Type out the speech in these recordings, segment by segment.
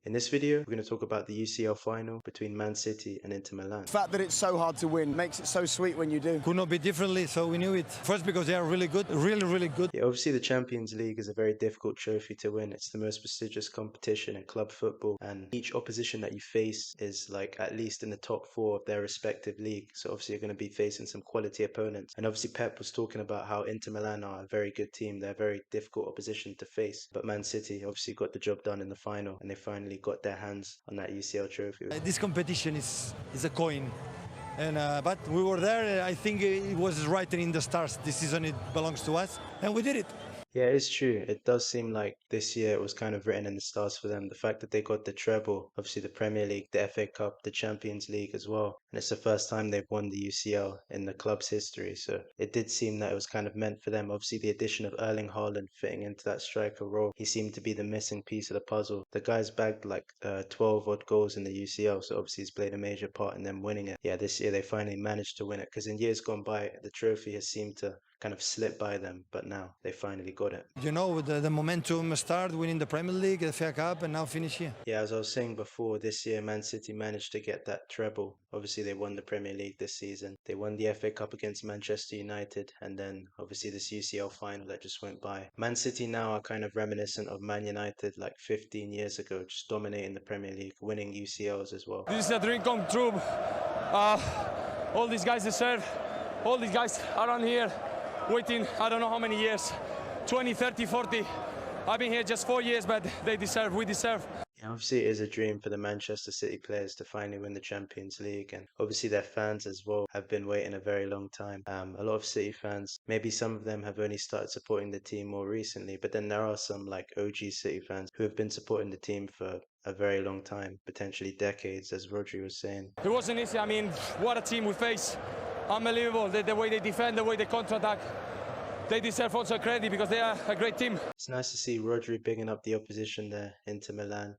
In this video, we're going to talk about the UCL final between Man City and Inter Milan. The fact that it's so hard to win makes it so sweet when you do. Could not be differently, so we knew it. First because they are really good, really good. Yeah, obviously the Champions League is a very difficult trophy to win. It's the most prestigious competition in club football, and each opposition that you face is like at least in the top four of their respective league. So obviously you're going to be facing some quality opponents. And obviously Pep was talking about how Inter Milan are a very good team. They're a very difficult opposition to face. But Man City obviously got the job done in the final, and they finally got their hands on that UCL trophy. This competition is a coin. And but we were there. I think it was written in the stars. This season it belongs to us, and we did it. Yeah, it's true. It does seem like this year it was kind of written in the stars for them. The fact that they got the treble, obviously the Premier League, the FA Cup, the Champions League as well. And it's the first time they've won the UCL in the club's history. So it did seem that it was kind of meant for them. Obviously the addition of Erling Haaland fitting into that striker role, he seemed to be the missing piece of the puzzle. The guy's bagged like 12 odd goals in the UCL, so obviously he's played a major part in them winning it. Yeah, this year they finally managed to win it, because in years gone by, the trophy has seemed to kind of slip by them, but now they finally got it. You know, the momentum start winning the Premier League, the FA Cup, and now finish here. Yeah, as I was saying before, this year Man City managed to get that treble. Obviously they won the Premier League this season. They won the FA Cup against Manchester United, and then obviously this UCL final that just went by. Man City now are kind of reminiscent of Man United like 15 years ago, just dominating the Premier League, winning UCLs as well. This is a dream come true. All these guys deserve, all these guys around here waiting, I don't know how many years, 20, 30, 40. I've been here just 4 years, but they deserve, we deserve. Yeah, obviously it is a dream for the Manchester City players to finally win the Champions League, and obviously their fans as well have been waiting a very long time. A lot of City fans, maybe some of them have only started supporting the team more recently, but then there are some like OG City fans who have been supporting the team for a very long time, potentially decades, as Rodri was saying. It wasn't easy. I mean, what a team we face. Unbelievable, the way they defend, the way they counter-attack. They deserve also credit because they are a great team. It's nice to see Rodri bigging up the opposition there, Inter Milan.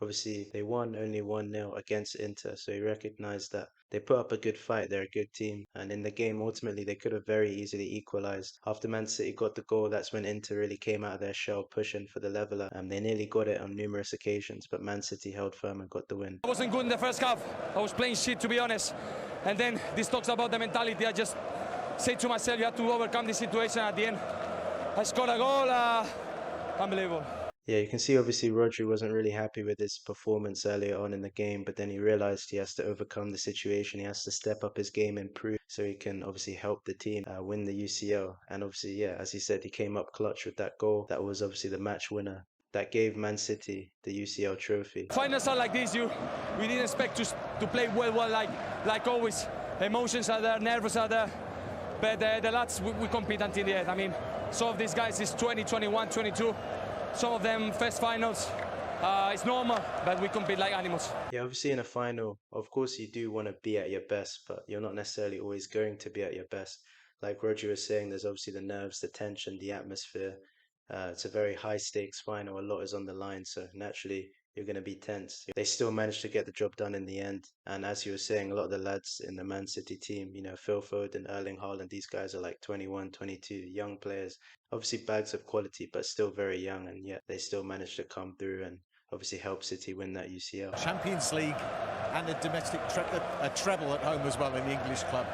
Obviously, they won only 1-0 against Inter, so he recognised that they put up a good fight. They're a good team. And in the game, ultimately, they could have very easily equalised. After Man City got the goal, that's when Inter really came out of their shell, pushing for the leveller. They nearly got it on numerous occasions, but Man City held firm and got the win. I wasn't good in the first half. I was playing shit, to be honest. And then this talks about the mentality. I just say to myself, you have to overcome the situation. At the end, I scored a goal. Unbelievable. Yeah, you can see obviously Rodri wasn't really happy with his performance earlier on in the game, but then he realised he has to overcome the situation. He has to step up his game, improve, so he can obviously help the team win the UCL. And obviously, yeah, as he said, he came up clutch with that goal. That was obviously the match winner that gave Man City the UCL trophy. Finals are like this. We didn't expect to play well like always. Emotions are there, nerves are there. But the lads, we compete until the end. I mean, some of these guys is 20, 21, 22. Some of them first finals. It's normal, but we compete like animals. Yeah, obviously in a final, of course you do want to be at your best, but you're not necessarily always going to be at your best. Like Roger was saying, there's obviously the nerves, the tension, the atmosphere. It's a very high stakes final. A lot is on the line, so naturally you're going to be tense. They still managed to get the job done in the end. And as you were saying, a lot of the lads in the Man City team, you know, Phil Foden, Erling Haaland, these guys are like 21, 22, young players. Obviously bags of quality, but still very young. And yet they still managed to come through and obviously help City win that UCL. Champions League and a domestic treble at home as well in the English club.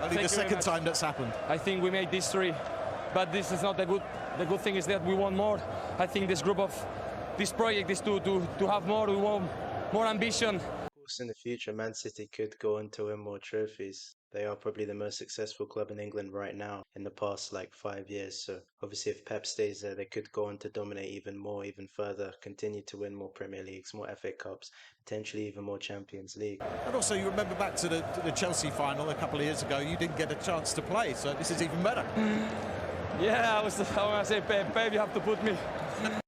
Only the second time that's happened. I think we made history, but this is not the good. The good thing is that we want more. I think this project is to have more. We want more ambition. Of course, in the future, Man City could go on to win more trophies. They are probably the most successful club in England right now in the past like 5 years. So obviously if Pep stays there, they could go on to dominate even more, even further, continue to win more Premier Leagues, more FA Cups, potentially even more Champions League. And also you remember back to the Chelsea final a couple of years ago, you didn't get a chance to play, so this is even better. Yeah, I was going to say, Pep, you have to put me.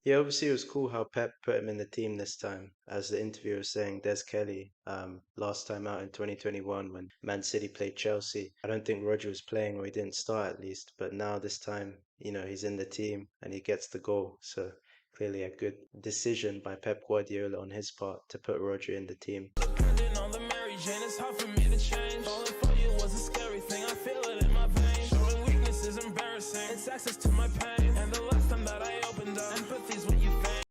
Yeah, obviously it was cool how Pep put him in the team this time. As the interviewer was saying, Des Kelly, last time out in 2021 when Man City played Chelsea, I don't think Roger was playing, or he didn't start at least, but now this time, you know, he's in the team and he gets the goal. So clearly a good decision by Pep Guardiola on his part to put Roger in the team. It's hard for me to change. Falling for you was a scary thing. I feel it in my veins. Showing weakness is embarrassing. It's access to my pain.